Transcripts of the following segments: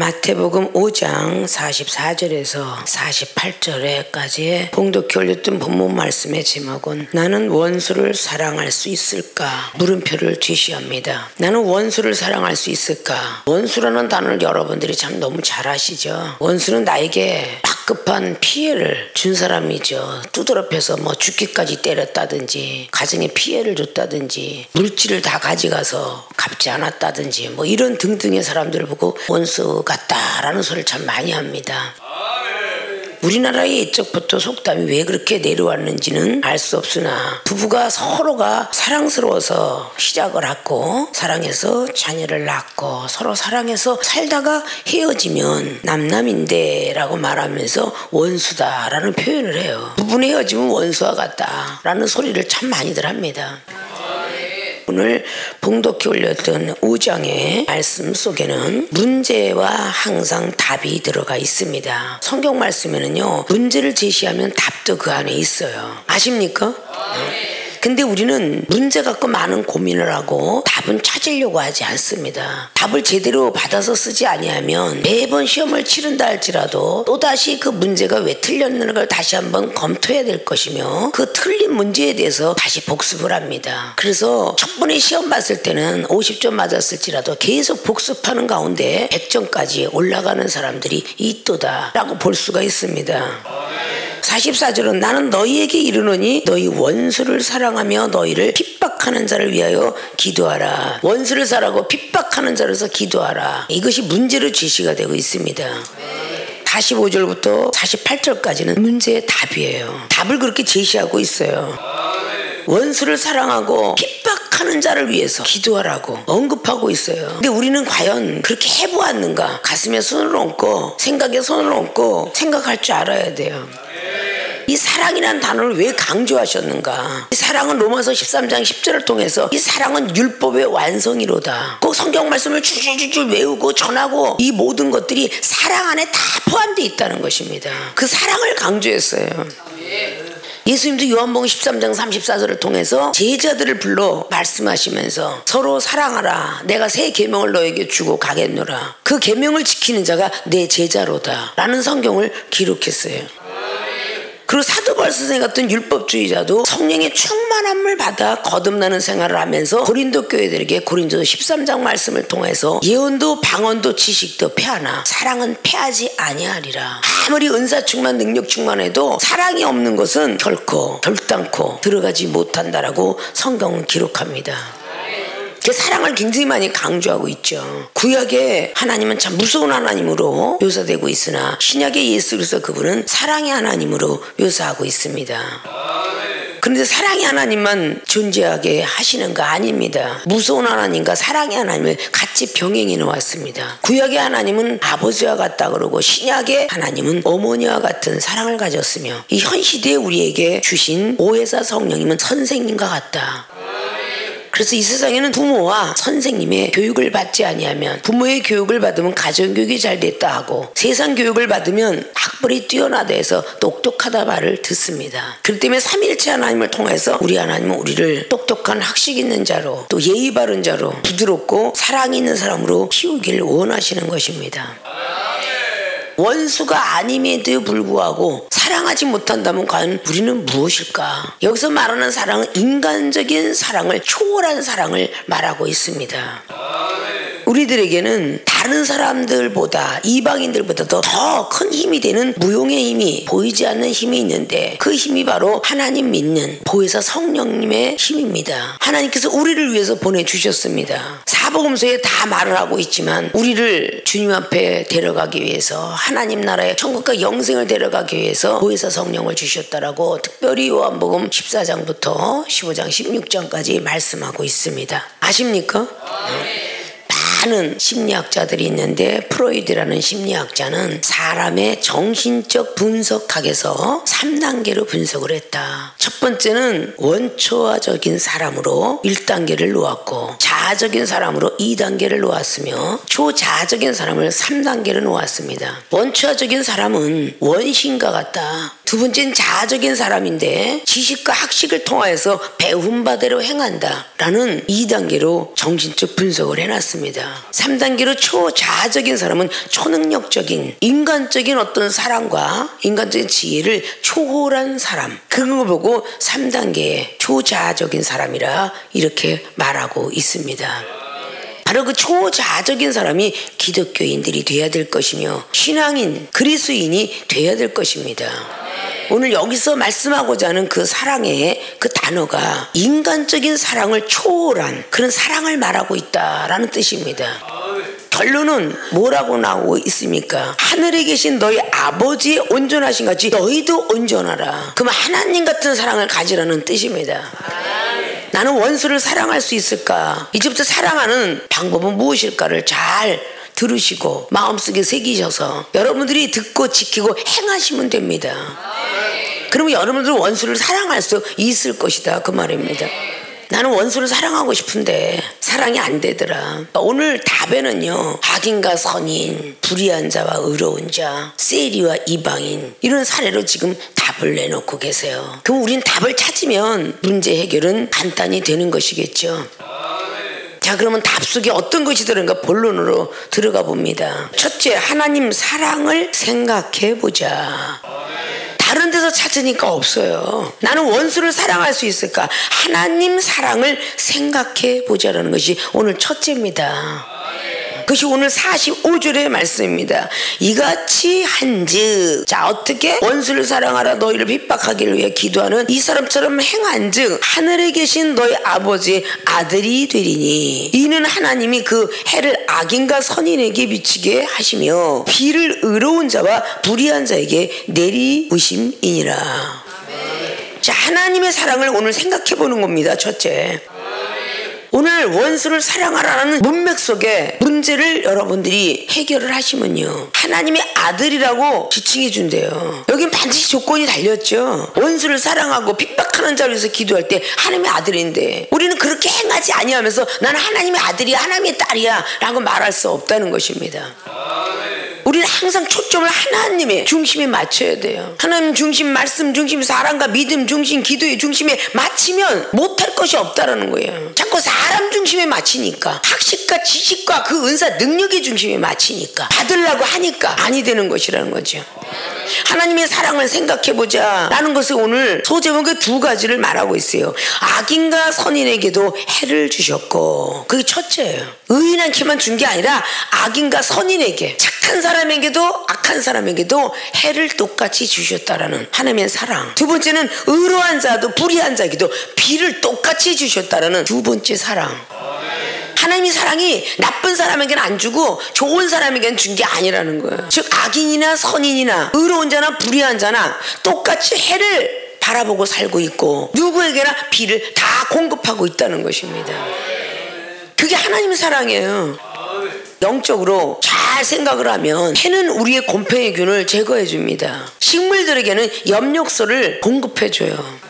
마태복음 5장 44절에서 48절에까지의 봉독해 올렸던 본문 말씀의 제목은 나는 원수를 사랑할 수 있을까? 물음표를 제시합니다. 나는 원수를 사랑할 수 있을까? 원수라는 단어를 여러분들이 참 너무 잘 아시죠? 원수는 나에게 막급한 피해를 준 사람이죠. 두드러펴서 죽기까지 때렸다든지 가정에 피해를 줬다든지 물질을 다 가져가서 갚지 않았다든지 이런 등등의 사람들을 보고 원수 같다라는 소리를 참 많이 합니다. 우리나라의 옛적부터 속담이 왜 그렇게 내려왔는지는 알 수 없으나 부부가 서로가 사랑스러워서 시작을 하고 사랑해서 자녀를 낳고 서로 사랑해서 살다가 헤어지면 남남인데 라고 말하면서 원수다라는 표현을 해요. 부부는 헤어지면 원수와 같다라는 소리를 참 많이들 합니다. 오늘 봉독해 올렸던 5장의 말씀 속에는 문제와 항상 답이 들어가 있습니다. 성경 말씀에는요, 문제를 제시하면 답도 그 안에 있어요. 아십니까? 근데 우리는 문제 갖고 많은 고민을 하고 답은 찾으려고 하지 않습니다. 답을 제대로 받아서 쓰지 아니하면 매번 시험을 치른다 할지라도 또다시 그 문제가 왜 틀렸는 걸 다시 한번 검토해야 될 것이며 그 틀린 문제에 대해서 다시 복습을 합니다. 그래서 첫 번에 시험 봤을 때는 50점 맞았을지라도 계속 복습하는 가운데 100점까지 올라가는 사람들이 있도다라고 볼 수가 있습니다. 44절은 나는 너희에게 이르노니 너희 원수를 사랑하며 너희를 핍박하는 자를 위하여 기도하라. 원수를 사랑하고 핍박하는 자로서 기도하라. 이것이 문제로 제시가 되고 있습니다. 45절부터 48절까지는 문제의 답이에요. 답을 그렇게 제시하고 있어요. 원수를 사랑하고 핍박하는 자를 위해서 기도하라고 언급하고 있어요. 근데 우리는 과연 그렇게 해보았는가? 가슴에 손을 얹고 생각에 손을 얹고 생각할 줄 알아야 돼요. 이 사랑이라는 단어를 왜 강조하셨는가? 이 사랑은 로마서 13장 10절을 통해서 이 사랑은 율법의 완성이로다. 꼭 성경 말씀을 줄줄줄 외우고 전하고 이 모든 것들이 사랑 안에 다 포함되어 있다는 것입니다. 그 사랑을 강조했어요. 예수님도 요한복음 13장 34절을 통해서 제자들을 불러 말씀하시면서 서로 사랑하라. 내가 새 계명을 너에게 주고 가겠노라. 그 계명을 지키는 자가 내 제자로다 라는 성경을 기록했어요. 그리고 사도 바울 선생 같은 율법주의자도 성령의 충만함을 받아 거듭나는 생활을 하면서 고린도 교회들에게 고린도서 13장 말씀을 통해서 예언도 방언도 지식도 패하나 사랑은 패하지 아니하리라. 아무리 은사 충만 능력 충만해도 사랑이 없는 것은 결코 결단코 들어가지 못한다라고 성경은 기록합니다. 그 사랑을 굉장히 많이 강조하고 있죠. 구약의 하나님은 참 무서운 하나님으로 묘사되고 있으나 신약의 예수 그리스도 그분은 사랑의 하나님으로 묘사하고 있습니다. 그런데 사랑의 하나님만 존재하게 하시는가? 아닙니다. 무서운 하나님과 사랑의 하나님을 같이 병행해 놓았습니다. 구약의 하나님은 아버지와 같다 그러고 신약의 하나님은 어머니와 같은 사랑을 가졌으며 이 현 시대에 우리에게 주신 보혜사 성령님은 선생님과 같다. 그래서 이 세상에는 부모와 선생님의 교육을 받지 아니하면 부모의 교육을 받으면 가정교육이 잘 됐다 하고 세상 교육을 받으면 학벌이 뛰어나다 해서 똑똑하다 말을 듣습니다. 그렇기 때문에 삼위일체 하나님을 통해서 우리 하나님은 우리를 똑똑한 학식 있는 자로 또 예의 바른 자로 부드럽고 사랑이 있는 사람으로 키우기를 원하시는 것입니다. 원수가 아님에도 불구하고 사랑하지 못한다면 과연 우리는 무엇일까? 여기서 말하는 사랑은 인간적인 사랑을 초월한 사랑을 말하고 있습니다. 우리들에게는 다른 사람들보다 이방인들보다도 더 큰 힘이 되는 무용의 힘이 보이지 않는 힘이 있는데 그 힘이 바로 하나님 믿는 보혜사 성령님의 힘입니다. 하나님께서 우리를 위해서 보내주셨습니다. 사복음서에 다 말을 하고 있지만 우리를 주님 앞에 데려가기 위해서 하나님 나라의 천국과 영생을 데려가기 위해서 보혜사 성령을 주셨다라고 특별히 요한복음 14장부터 15장 16장까지 말씀하고 있습니다. 아십니까? 많은 심리학자들이 있는데 프로이드라는 심리학자는 사람의 정신적 분석학에서 3단계로 분석을 했다. 첫 번째는 원초화적인 사람으로 1단계를 놓았고 자아적인 사람으로 2단계를 놓았으며 초자아적인 사람을 3단계로 놓았습니다. 원초화적인 사람은 원신과 같다. 두 번째는 자아적인 사람인데 지식과 학식을 통하여서 배운 바대로 행한다라는 2단계로 정신적 분석을 해놨습니다. 3단계로 초자아적인 사람은 초능력적인 인간적인 어떤 사랑과 인간적인 지혜를 초월한 사람, 그걸 보고 3단계의 초자아적인 사람이라 이렇게 말하고 있습니다. 바로 그 초자아적인 사람이 기독교인들이 돼야 될 것이며 신앙인, 그리스도인이 돼야 될 것입니다. 오늘 여기서 말씀하고자 하는 그 사랑의 그 단어가 인간적인 사랑을 초월한 그런 사랑을 말하고 있다라는 뜻입니다. 결론은 뭐라고 나오고 있습니까? 하늘에 계신 너희 아버지의 온전하신 같이 너희도 온전하라. 그러면 하나님 같은 사랑을 가지라는 뜻입니다. 나는 원수를 사랑할 수 있을까? 이제부터 사랑하는 방법은 무엇일까를 잘 들으시고 마음속에 새기셔서 여러분들이 듣고 지키고 행하시면 됩니다. 그러면 여러분들은 원수를 사랑할 수 있을 것이다, 그 말입니다. 나는 원수를 사랑하고 싶은데 사랑이 안 되더라. 오늘 답에는요, 악인과 선인, 불의한 자와 의로운 자, 세리와 이방인, 이런 사례로 지금 답을 내놓고 계세요. 그럼 우리는 답을 찾으면 문제 해결은 간단히 되는 것이겠죠. 자, 그러면 답 속에 어떤 것이 들어간가 본론으로 들어가 봅니다. 첫째, 하나님 사랑을 생각해 보자. 다른 데서 찾으니까 없어요. 나는 원수를 사랑할 수 있을까? 하나님 사랑을 생각해 보자라는 것이 오늘 첫째입니다. 그것이 오늘 45절의 말씀입니다. 이같이 한즉, 자, 어떻게 원수를 사랑하라 너희를 핍박하기를 위해 기도하는 이 사람처럼 행한즉 하늘에 계신 너희 아버지의 아들이 되리니 이는 하나님이 그 해를 악인과 선인에게 비치게 하시며 비를 의로운 자와 불의한 자에게 내리우심이니라. 자, 하나님의 사랑을 오늘 생각해 보는 겁니다. 첫째, 오늘 원수를 사랑하라는 문맥 속에 문제를 여러분들이 해결을 하시면요, 하나님의 아들이라고 지칭해 준대요. 여긴 반드시 조건이 달렸죠. 원수를 사랑하고 핍박하는 자를 위해서 기도할 때 하나님의 아들인데 우리는 그렇게 행하지 아니하면서 나는 하나님의 아들이야, 하나님의 딸이야 라고 말할 수 없다는 것입니다. 우리는 항상 초점을 하나님의 중심에 맞춰야 돼요. 하나님 중심, 말씀 중심, 사랑과 믿음 중심, 기도의 중심에 맞추면 못할 것이 없다라는 거예요. 자꾸 사람 중심에 맞추니까, 학식과 지식과 그 은사 능력의 중심에 맞추니까, 받으려고 하니까 아니 되는 것이라는 거죠. 하나님의 사랑을 생각해보자 라는 것을 오늘 소제목의 두 가지를 말하고 있어요. 악인과 선인에게도 해를 주셨고, 그게 첫째예요. 의인한테만 준 게 아니라 악인과 선인에게, 착한 사람에게도 악한 사람에게도 해를 똑같이 주셨다라는 하나님의 사랑. 두 번째는 의로한 자도 불의한 자에게도 비를 똑같이 주셨다라는 두 번째 사랑. 하나님의 사랑이 나쁜 사람에게는 안 주고 좋은 사람에게는 준 게 아니라는 거예요. 즉 악인이나 선인이나 의로운 자나 불의한 자나 똑같이 해를 바라보고 살고 있고 누구에게나 비를 다 공급하고 있다는 것입니다. 그게 하나님의 사랑이에요. 영적으로 잘 생각을 하면 해는 우리의 곰팡이 균을 제거해 줍니다. 식물들에게는 엽력소를 공급해 줘요.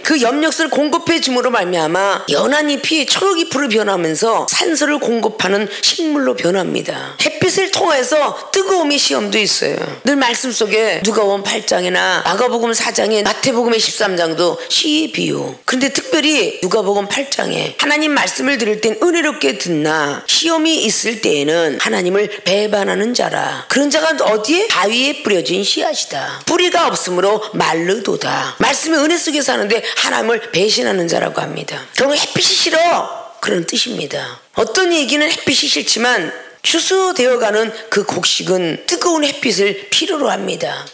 그 엽력소를 공급해 줌으로 말미암아 연한 잎이 초록잎으로 변하면서 산소를 공급하는 식물로 변합니다. 햇빛을 통해서 뜨거움의 시험도 있어요. 늘 말씀 속에 누가복음 8장이나 마가복음 4장에 마태복음의 13장도 시의 비유. 그런데 특별히 누가복음 8장에 하나님 말씀을 들을 땐 은혜롭게 듣나 시험이 있을 때에는 하나님을 배반하는 자라. 그런 자가 어디에? 바위에 뿌려진 씨앗이다. 뿌리가 없으므로 마르도다. 말씀의 은혜 속에 사는데 하나님을 배신하는 자라고 합니다. 결국 햇빛이 싫어, 그런 뜻입니다. 어떤 얘기는 햇빛이 싫지만 추수되어가는 그 곡식은 뜨거운 햇빛을 필요로 합니다.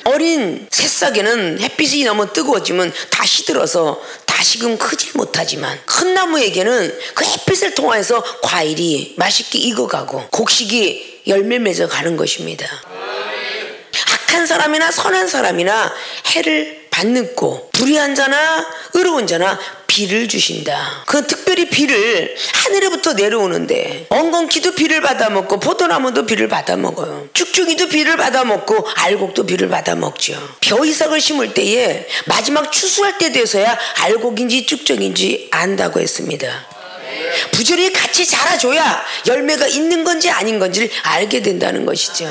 어린 새싹에는 햇빛이 너무 뜨거워지면 다 시들어서 다시금 크질 못하지만 큰 나무에게는 그 햇빛을 통해서 과일이 맛있게 익어가고 곡식이 열매 맺어 가는 것입니다. 악한 사람이나 선한 사람이나 해를 받고 불의한 자나 의로운 자나 비를 주신다. 그 특별히 비를 하늘에부터 내려오는데 엉겅퀴도 비를 받아먹고 포도나무도 비를 받아먹어요. 쭉쭉이도 비를 받아먹고 알곡도 비를 받아먹죠. 벼이삭을 심을 때에 마지막 추수할 때 돼서야 알곡인지 쭉쭉인지 안다고 했습니다. 부지런히 같이 자라줘야 열매가 있는 건지 아닌 건지를 알게 된다는 것이죠.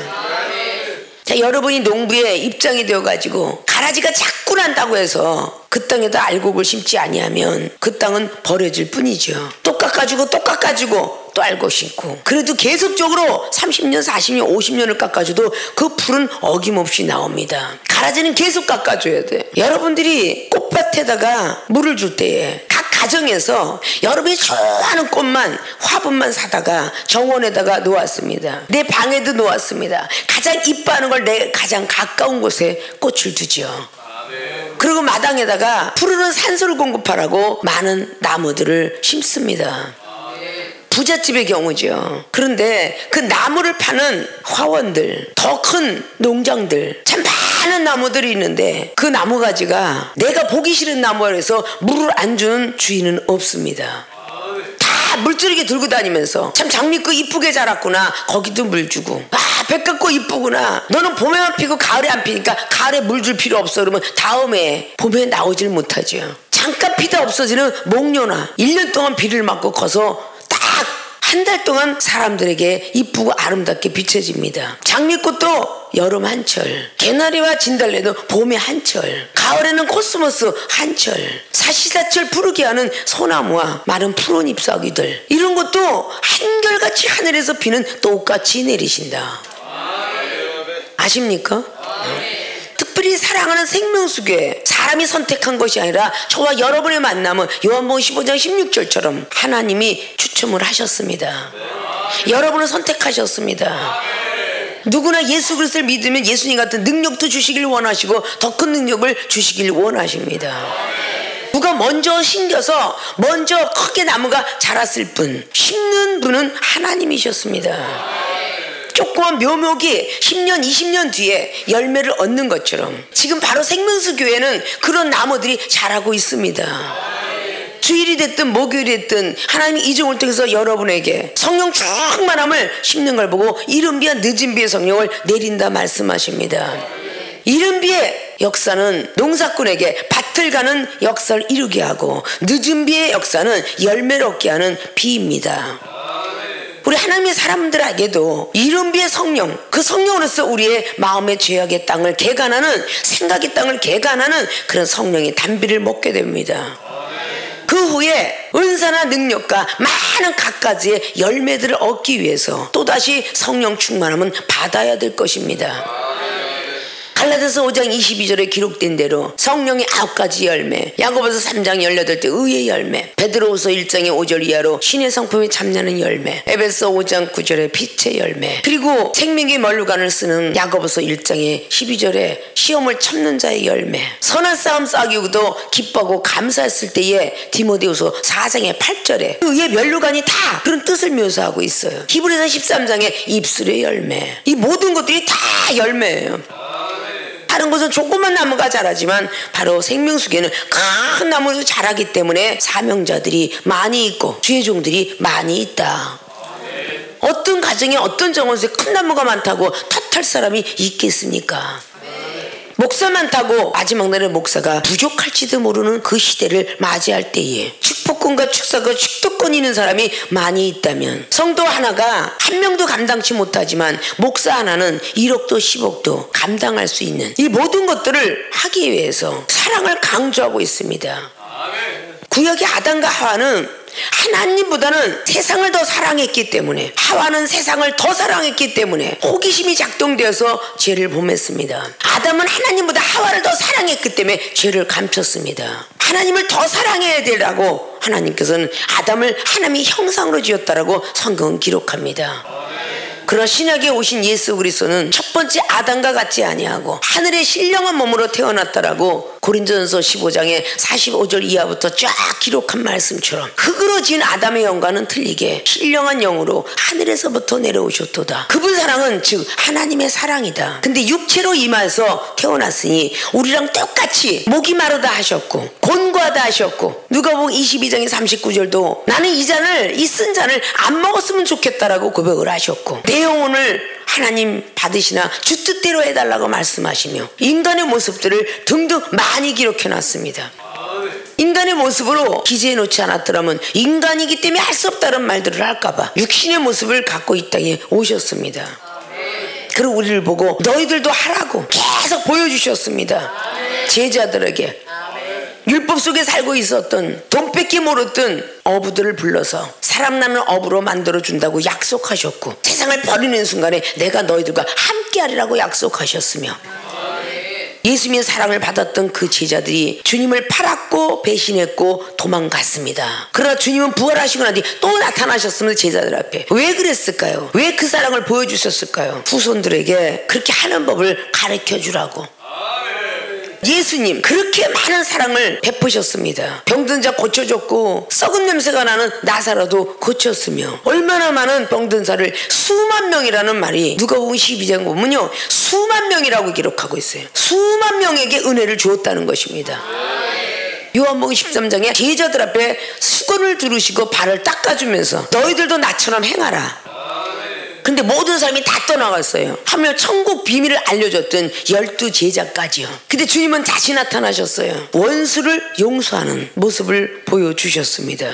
자, 여러분이 농부에 입장이 되어가지고 가라지가 자꾸 난다고 해서 그 땅에다 알곡을 심지 아니하면 그 땅은 버려질 뿐이죠. 또 깎아주고 또 깎아주고 또 알곡 심고, 그래도 계속적으로 30년 40년 50년을 깎아줘도 그 풀은 어김없이 나옵니다. 가라지는 계속 깎아줘야 돼. 여러분들이 꽃밭에다가 물을 줄 때에 각 가정에서 여러분이 좋아하는 꽃만, 화분만 사다가 정원에다가 놓았습니다. 내 방에도 놓았습니다. 가장 이뻐하는 걸 내 가장 가까운 곳에 꽃을 두죠. 그리고 마당에다가 푸르른 산소를 공급하라고 많은 나무들을 심습니다. 부잣집의 경우죠. 그런데 그 나무를 파는 화원들, 더 큰 농장들, 참 많은 나무들이 있는데 그 나무 가지가 내가 보기 싫은 나무라 해서 물을 안 주는 주인은 없습니다. 다 물줄기 들고 다니면서 참 장미꽃 이쁘게 자랐구나, 거기도 물 주고, 백합꽃 이쁘구나, 너는 봄에만 피고 가을에 안 피니까 가을에 물 줄 필요 없어, 그러면 다음에 봄에 나오질 못하죠. 잠깐 피다 없어지는 목련화 1년 동안 비를 맞고 커서 딱 한 달 동안 사람들에게 이쁘고 아름답게 비춰집니다. 장미꽃도 여름 한철, 개나리와 진달래도 봄에 한철, 가을에는 코스모스 한철, 사시사철 푸르게 하는 소나무와 마른 푸른 잎사귀들, 이런 것도 한결같이 하늘에서 비는 똑같이 내리신다. 아십니까? 특별히 사랑하는 생명수교회, 사람이 선택한 것이 아니라 저와 여러분의 만남은 요한복음 15장 16절처럼 하나님이 추첨을 하셨습니다. 여러분을 선택하셨습니다. 누구나 예수 그리스도를 믿으면 예수님 같은 능력도 주시길 원하시고 더 큰 능력을 주시길 원하십니다. 누가 먼저 심겨서 먼저 크게 나무가 자랐을 뿐, 심는 분은 하나님이셨습니다. 조그만 묘목이 10년 20년 뒤에 열매를 얻는 것처럼 지금 바로 생명수 교회는 그런 나무들이 자라고 있습니다. 주일이 됐든 목요일이 됐든 하나님이 이종을 통해서 여러분에게 성령 충만함을 심는 걸 보고 이른 비와 늦은 비의 성령을 내린다 말씀하십니다. 이른 비의 역사는 농사꾼에게 밭을 가는 역사를 이루게 하고, 늦은 비의 역사는 열매를 얻게 하는 비입니다. 우리 하나님의 사람들에게도 이른 비의 성령, 그 성령으로서 우리의 마음의 죄악의 땅을 개간하는, 생각의 땅을 개간하는 그런 성령의 단비를 먹게 됩니다. 그 후에 은사나 능력과 많은 갖가지의 열매들을 얻기 위해서 또다시 성령 충만함은 받아야 될 것입니다. 갈라디아서 5장 22절에 기록된 대로 성령의 9가지 열매, 야고보서 3장 18대 의의 열매, 베드로후서 1장의 5절 이하로 신의 성품이 참나는 열매, 에베소 5장 9절에 빛의 열매, 그리고 생명의 면류관을 쓰는 야고보서 1장의 12절에 시험을 참는 자의 열매, 선한 싸움 싸우기도 기뻐하고 감사했을 때에 디모데후서 4장의 8절에 의의 면류관이 다 그런 뜻을 묘사하고 있어요. 히브리서 13장의 입술의 열매, 이 모든 것들이 다 열매예요. 다른 곳은 조그만 나무가 자라지만 바로 생명수계는 큰 나무도 자라기 때문에 사명자들이 많이 있고 주의 종들이 많이 있다. 어떤 가정에 어떤 정원수에 큰 나무가 많다고 탓할 사람이 있겠습니까? 목사 많다고 마지막 날에 목사가 부족할지도 모르는 그 시대를 맞이할 때에 축복권과 축사가 축도권 있는 사람이 많이 있다면, 성도 하나가 한 명도 감당치 못하지만 목사 하나는 1억도 10억도 감당할 수 있는 이 모든 것들을 하기 위해서 사랑을 강조하고 있습니다. 구약의 아담과 하와는 하나님보다는 세상을 더 사랑했기 때문에, 하와는 세상을 더 사랑했기 때문에 호기심이 작동되어서 죄를 범했습니다. 아담은 하나님보다 하와를 더 사랑했기 때문에 죄를 감췄습니다. 하나님을 더 사랑해야 되라고 하나님께서는 아담을 하나님의 형상으로 지었다라고 성경은 기록합니다. 그러나 신약에 오신 예수 그리스도는 첫 번째 아담과 같지 아니하고 하늘의 신령한 몸으로 태어났다라고 고린도전서 15장의 45절 이하부터 쫙 기록한 말씀처럼 흙으로 지은 아담의 영과는 틀리게 신령한 영으로 하늘에서부터 내려오셨도다. 그분 사랑은 즉 하나님의 사랑이다. 근데 육체로 임하여서 태어났으니 우리랑 똑같이 목이 마르다 하셨고 곤고하다 하셨고, 누가복음 22장의 39절도 나는 이 잔을, 이 쓴 잔을 안 먹었으면 좋겠다라고 고백을 하셨고, 내 영혼을 하나님 받으시나 주 뜻대로 해달라고 말씀하시며 인간의 모습들을 등등 많이 기록해놨습니다. 인간의 모습으로 기재해 놓지 않았더라면 인간이기 때문에 할 수 없다는 말들을 할까봐 육신의 모습을 갖고 이 땅에 오셨습니다. 그리고 우리를 보고 너희들도 하라고 계속 보여주셨습니다. 제자들에게 율법 속에 살고 있었던 돈 뺏기 모르던 어부들을 불러서 사람 나는 어부로 만들어준다고 약속하셨고, 세상을 버리는 순간에 내가 너희들과 함께하리라고 약속하셨으며, 예수님의 사랑을 받았던 그 제자들이 주님을 팔았고 배신했고 도망갔습니다. 그러나 주님은 부활하시고 난 뒤 또 나타나셨습니다. 제자들 앞에. 왜 그랬을까요? 왜 그 사랑을 보여주셨을까요? 후손들에게 그렇게 하는 법을 가르쳐 주라고. 예수님 그렇게 많은 사랑을 베푸셨습니다. 병든 자 고쳐줬고, 썩은 냄새가 나는 나사로도 고쳤으며, 얼마나 많은 병든 자를 수만 명이라는 말이 누가복음 12장 보면요, 수만 명이라고 기록하고 있어요. 수만 명에게 은혜를 주었다는 것입니다. 요한복음 13장에 제자들 앞에 수건을 두르시고 발을 닦아주면서 너희들도 나처럼 행하라. 근데 모든 사람이 다 떠나갔어요. 하물며 천국 비밀을 알려줬던 12제자까지요. 근데 주님은 다시 나타나셨어요. 원수를 용서하는 모습을 보여주셨습니다.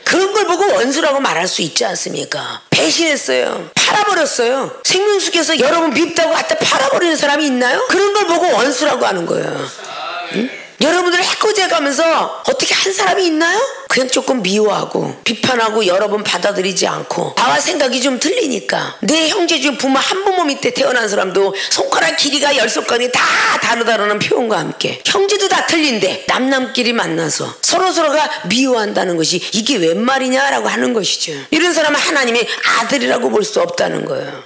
그런 걸 보고 원수라고 말할 수 있지 않습니까? 배신했어요. 팔아버렸어요. 생명수께서 여러분 밉다고 갖다 팔아버리는 사람이 있나요? 그런 걸 보고 원수라고 하는 거예요. 응? 여러분들 해코지 가면서 어떻게 한 사람이 있나요? 그냥 조금 미워하고 비판하고 여러 번 받아들이지 않고, 나와 생각이 좀 틀리니까. 내 형제 중 부모 한 부모 밑에 태어난 사람도 손가락 길이가 10손가락이 다 다르다는 표현과 함께 형제도 다 틀린데 남남끼리 만나서 서로서로가 미워한다는 것이 이게 웬 말이냐라고 하는 것이죠. 이런 사람은 하나님의 아들이라고 볼 수 없다는 거예요.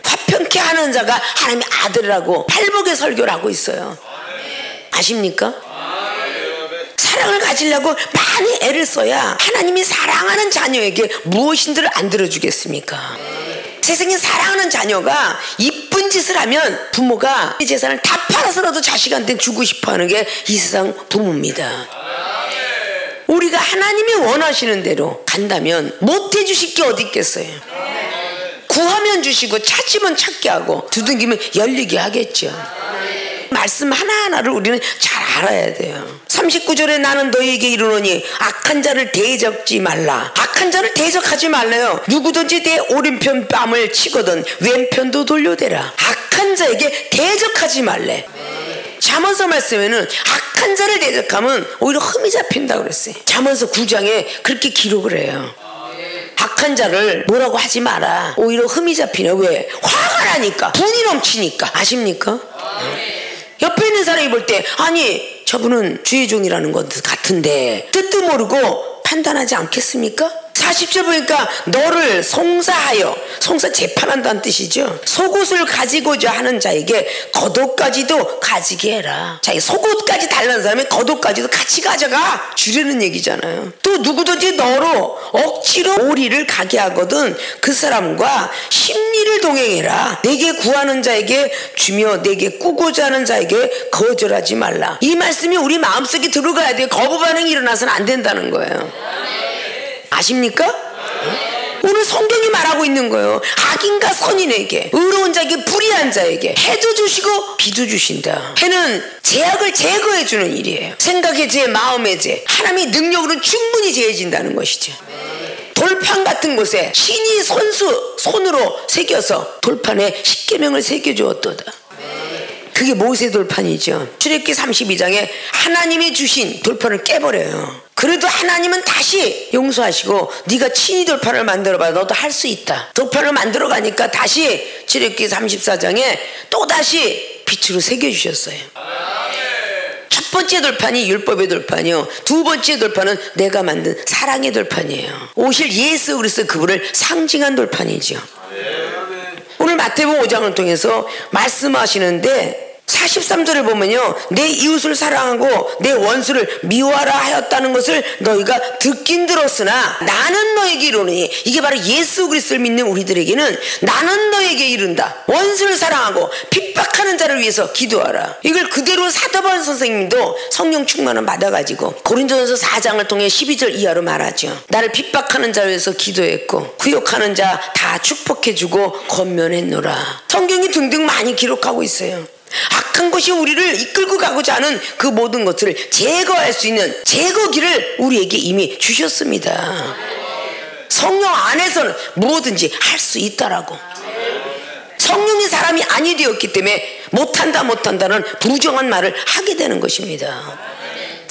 화평케 하는 자가 하나님의 아들이라고 팔복의 설교를 하고 있어요. 아십니까? 사랑을 가지려고 많이 애를 써야 하나님이 사랑하는 자녀에게 무엇인지를 안 들어주겠습니까? 세상에 사랑하는 자녀가 이쁜 짓을 하면 부모가 재산을 다 팔아서라도 자식한테 주고 싶어하는 게 이 세상 부모입니다. 우리가 하나님이 원하시는 대로 간다면 못 해주실 게 어디 있겠어요? 구하면 주시고 찾으면 찾게 하고 두둥기면 열리게 하겠죠. 말씀 하나하나를 우리는 잘 알아야 돼요. 39절에 나는 너희에게 이르노니 악한 자를 대적지 말라. 악한 자를 대적하지 말래요. 누구든지 내 오른편 뺨을 치거든 왼편도 돌려대라. 악한 자에게 대적하지 말래. 잠언서 말씀에는 악한 자를 대적하면 오히려 흠이 잡힌다고 그랬어요. 잠언서 9장에 그렇게 기록을 해요. 악한 자를 뭐라고 하지 마라. 오히려 흠이 잡히네. 왜? 화가 나니까, 분이 넘치니까. 아십니까? 옆에 있는 사람이 볼 때 아니 저분은 주의 종이라는 것 같은데 뜻도 모르고 판단하지 않겠습니까? 40절 보니까 너를 송사하여, 송사 재판한다는 뜻이죠. 속옷을 가지고자 하는 자에게 겉옷까지도 가지게 해라. 자기 속옷까지 달라는 사람이 겉옷까지도 같이 가져가 주려는 얘기잖아요. 또 누구든지 너로 억지로 오리를 가게 하거든 그 사람과 심리를 동행해라. 내게 구하는 자에게 주며 내게 꾸고자 하는 자에게 거절하지 말라. 이 말씀이 우리 마음속에 들어가야 돼요. 거부 반응이 일어나서는 안 된다는 거예요. 아십니까? 오늘 성경이 말하고 있는 거예요. 악인과 선인에게, 의로운 자에게, 불의한 자에게 해도 주시고 비도 주신다. 해는 죄악을 제거해 주는 일이에요. 생각의 죄, 마음의 죄, 하나님의 능력으로 충분히 제해진다는 것이죠. 돌판 같은 곳에 신이 손으로 새겨서 돌판에 십계명을 새겨주었도다. 그게 모세 돌판이죠. 출애굽기 32장에 하나님이 주신 돌판을 깨버려요. 그래도 하나님은 다시 용서하시고 네가 친히 돌판을 만들어봐. 너도 할 수 있다. 돌판을 만들어 가니까 다시 출애굽기 34장에 또다시 빛으로 새겨주셨어요. 첫 번째 돌판이 율법의 돌판이요, 두 번째 돌판은 내가 만든 사랑의 돌판이에요. 오실 예수 그리스도 그분을 상징한 돌판이죠. 오늘 마태복음 5장을 통해서 말씀하시는데 43절을 보면요, 내 이웃을 사랑하고 내 원수를 미워하라 하였다는 것을 너희가 듣긴 들었으나 나는 너에게 이르노니, 이게 바로 예수 그리스도를 믿는 우리들에게는 나는 너에게 이른다. 원수를 사랑하고 핍박하는 자를 위해서 기도하라. 이걸 그대로 사도바울 선생님도 성령 충만을 받아가지고 고린도전서 4장을 통해 12절 이하로 말하죠. 나를 핍박하는 자를 위해서 기도했고 구역하는 자 다 축복해주고 권면했노라. 성경이 등등 많이 기록하고 있어요. 악한 것이 우리를 이끌고 가고자 하는 그 모든 것을 제거할 수 있는 제거기를 우리에게 이미 주셨습니다. 성령 안에서는 뭐든지 할 수 있다라고. 성령이 사람이 아니 되었기 때문에 못한다는 부정한 말을 하게 되는 것입니다.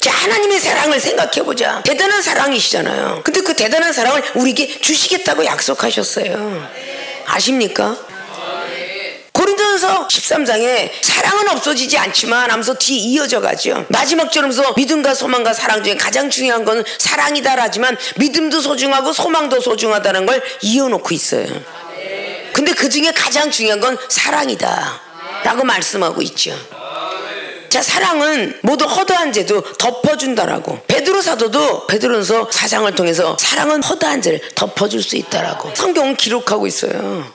자, 하나님의 사랑을 생각해보자. 대단한 사랑이시잖아요. 근데 그 대단한 사랑을 우리에게 주시겠다고 약속하셨어요. 아십니까? 고린도전서 13장에 사랑은 없어지지 않지만 하면서 뒤에 이어져 가죠. 마지막 절하면서 믿음과 소망과 사랑 중에 가장 중요한 건 사랑이다라지만 믿음도 소중하고 소망도 소중하다는 걸 이어놓고 있어요. 근데 그 중에 가장 중요한 건 사랑이다 라고 말씀하고 있죠. 자, 사랑은 모두 허다한 죄도 덮어준다라고. 베드로 사도도 베드로전서 4장을 통해서 사랑은 허다한 죄를 덮어줄 수 있다라고 성경은 기록하고 있어요.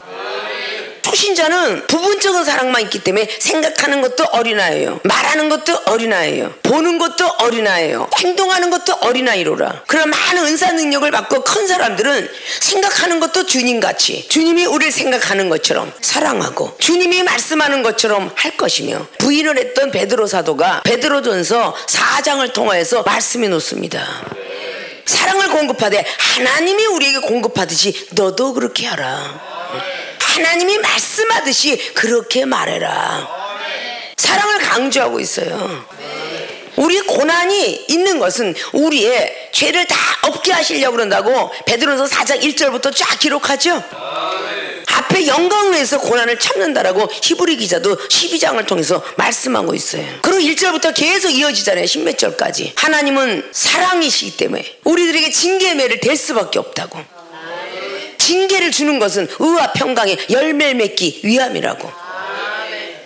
초신자는 부분적인 사랑만 있기 때문에 생각하는 것도 어린아이예요. 말하는 것도 어린아이예요. 보는 것도 어린아이예요. 행동하는 것도 어린아이로라. 그런 많은 은사 능력을 받고 큰 사람들은 생각하는 것도 주님같이, 주님이 우리를 생각하는 것처럼 사랑하고 주님이 말씀하는 것처럼 할 것이며, 부인을 했던 베드로 사도가 베드로전서 4장을 통하여서 말씀해 놓습니다. 사랑을 공급하되 하나님이 우리에게 공급하듯이 너도 그렇게 하라. 하나님이 말씀하듯이 그렇게 말해라. 사랑을 강조하고 있어요. 우리 고난이 있는 것은 우리의 죄를 다 없게 하시려고 그런다고 베드로전서 4장 1절부터 쫙 기록하죠. 앞에 영광을 위해서 고난을 참는다라고 히브리 기자도 12장을 통해서 말씀하고 있어요. 그리고 1절부터 계속 이어지잖아요. 십몇 절까지. 하나님은 사랑이시기 때문에 우리들에게 징계의 매를 댈 수밖에 없다고. 징계를 주는 것은 의와 평강의 열매를 맺기 위함이라고.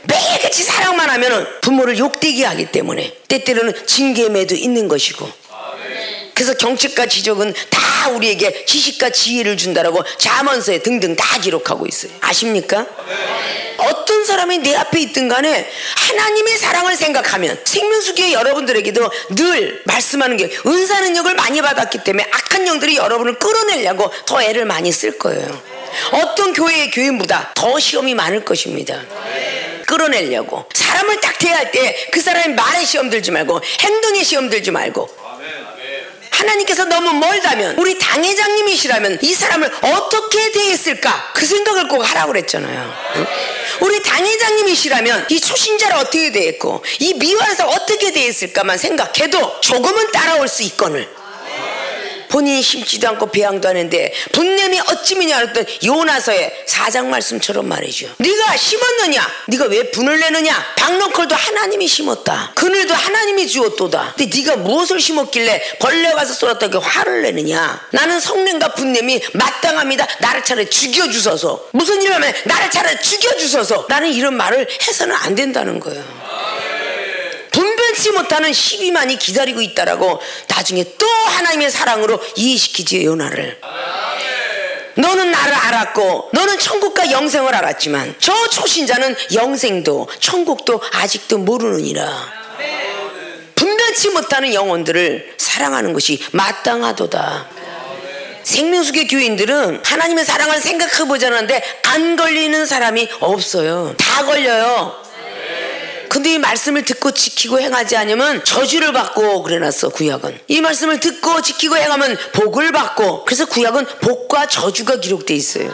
매일같이 사랑만 하면 부모를 욕되게 하기 때문에 때때로는 징계의 매도 있는 것이고, 그래서 경책과 지적은 다 우리에게 지식과 지혜를 준다라고 잠언서에 등등 다 기록하고 있어요. 아십니까? 어떤 사람이 내 앞에 있든 간에 하나님의 사랑을 생각하면, 생명수교회 여러분들에게도 늘 말씀하는 게 은사 능력을 많이 받았기 때문에 악한 영들이 여러분을 끌어내려고 더 애를 많이 쓸 거예요. 어떤 교회의 교인보다 더 시험이 많을 것입니다. 끌어내려고. 사람을 딱 대할 때 그 사람의 말에 시험 들지 말고 행동에 시험 들지 말고, 하나님께서 너무 멀다면, 우리 당회장님이시라면 이 사람을 어떻게 대했을까 그 생각을 꼭 하라고 그랬잖아요. 응? 우리 당회장님이시라면 이 초신자를 어떻게 대했고 이 미완사를 어떻게 대했을까만 생각해도 조금은 따라올 수 있거늘, 본인이 심지도 않고 배양도 하는데 분냄이 어찌미냐 했던 요나서의 4장 말씀처럼 말이죠. 네가 심었느냐? 네가 왜 분을 내느냐? 박너클도 하나님이 심었다. 그늘도 하나님이 주었도다. 근데 네가 무엇을 심었길래 벌레가 가서 쏟았다고 화를 내느냐? 나는 성냄과 분냄이 마땅합니다. 나를 차라리 죽여주소서. 무슨 일 하면 나를 차라리 죽여주소서. 나는 이런 말을 해서는 안 된다는 거예요. 분별치 못하는 12만이 기다리고 있다라고 나중에 또 하나님의 사랑으로 이해시키지, 요나를. 너는 나를 알았고 너는 천국과 영생을 알았지만 저 초신자는 영생도 천국도 아직도 모르느니라. 분별치 못하는 영혼들을 사랑하는 것이 마땅하도다. 생명수교 교인들은 하나님의 사랑을 생각해보자는데 안 걸리는 사람이 없어요. 다 걸려요. 근데 이 말씀을 듣고 지키고 행하지 않으면 저주를 받고 그래놨어, 구약은. 이 말씀을 듣고 지키고 행하면 복을 받고, 그래서 구약은 복과 저주가 기록돼 있어요.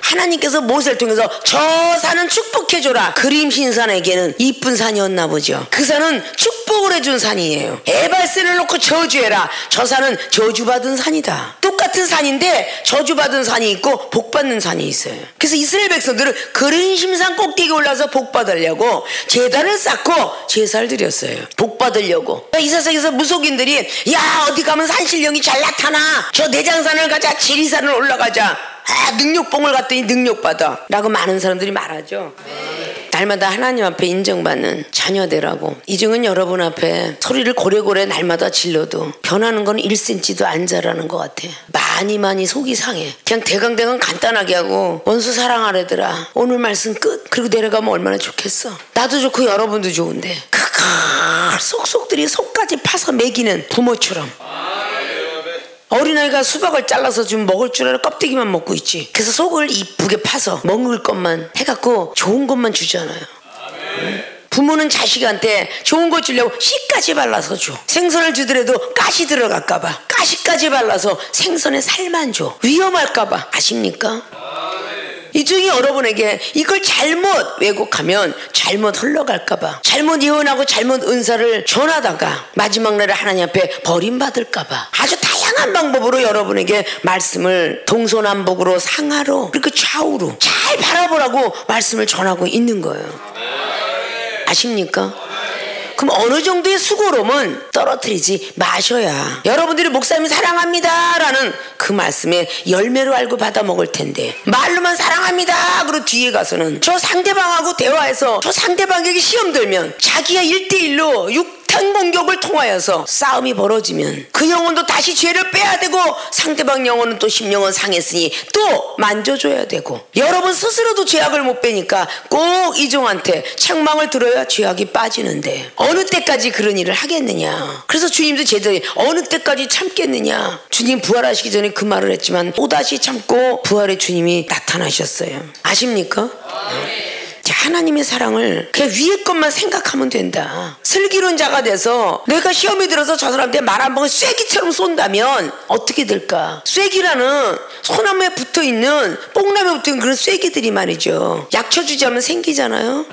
하나님께서 모세를 통해서 저 산은 축복해줘라. 그림신산에게는 이쁜 산이었나 보죠. 그 산은 축복을 해준 산이에요. 에발세를 놓고 저주해라. 저 산은 저주받은 산이다. 똑같은 산인데 저주받은 산이 있고 복받는 산이 있어요. 그래서 이스라엘 백성들은 그림신산 꼭대기에 올라서 복받으려고 제단을 쌓고 제사를 드렸어요. 복받으려고. 이사석에서 무속인들이 야, 어디 가면 산신령이 잘 나타나. 저 내장산을 가자, 지리산을 올라가자. 아, 능력봉을 갔더니 능력받아 라고 많은 사람들이 말하죠. 날마다 하나님 앞에 인정받는 자녀되라고. 이중은 여러분 앞에 소리를 고래고래 날마다 질러도 변하는 건 1cm도 안 자라는 것 같아. 많이 속이 상해. 그냥 대강대강 간단하게 하고 원수 사랑하래더라. 오늘 말씀 끝. 그리고 내려가면 얼마나 좋겠어. 나도 좋고 여러분도 좋은데 속속들이 속까지 파서 먹이는 부모처럼. 어린아이가 수박을 잘라서 좀 먹을 줄 알아 껍데기만 먹고 있지. 그래서 속을 이쁘게 파서 먹을 것만 해갖고 좋은 것만 주잖아요. 부모는 자식한테 좋은 거 주려고 씨까지 발라서 줘. 생선을 주더라도 가시 들어갈까봐 가시까지 발라서 생선에 살만 줘. 위험할까봐. 아십니까? 이 중에 여러분에게 이걸 잘못 왜곡하면 잘못 흘러갈까봐, 잘못 예언하고 잘못 은사를 전하다가 마지막 날에 하나님 앞에 버림받을까봐 아주 다양한 방법으로 여러분에게 말씀을 동서남북으로 상하로 그리고 좌우로 잘 바라보라고 말씀을 전하고 있는 거예요. 아십니까? 그럼 어느 정도의 수고로움은 떨어뜨리지 마셔야 여러분들이 목사님 사랑합니다 라는 그 말씀에 열매로 알고 받아 먹을 텐데, 말로만 사랑합니다 그리고 뒤에 가서는 저 상대방하고 대화해서 저 상대방에게 시험 들면 자기가 1대1로 육탄 공격을 통하여서 싸움이 벌어지면 그 영혼도 다시 죄를 빼야 되고 상대방 영혼은 또 심령은 상했으니 또 만져줘야 되고, 여러분 스스로도 죄악을 못 빼니까 꼭 이종한테 책망을 들어야 죄악이 빠지는데 어느 때까지 그런 일을 하겠느냐. 그래서 주님도 제자들이 어느 때까지 참겠느냐. 주님 부활하시기 전에 그 말을 했지만 또다시 참고 부활의 주님이 나타나셨어요. 아십니까? 하나님의 사랑을 그냥 위에 것만 생각하면 된다. 슬기론자가 돼서 내가 시험에 들어서 저 사람한테 말 한 번 쐐기처럼 쏜다면 어떻게 될까? 쐐기라는 소나무에 붙어있는 뽕나무에 붙어있는 그런 쐐기들이 말이죠, 약초 주자면 생기잖아요.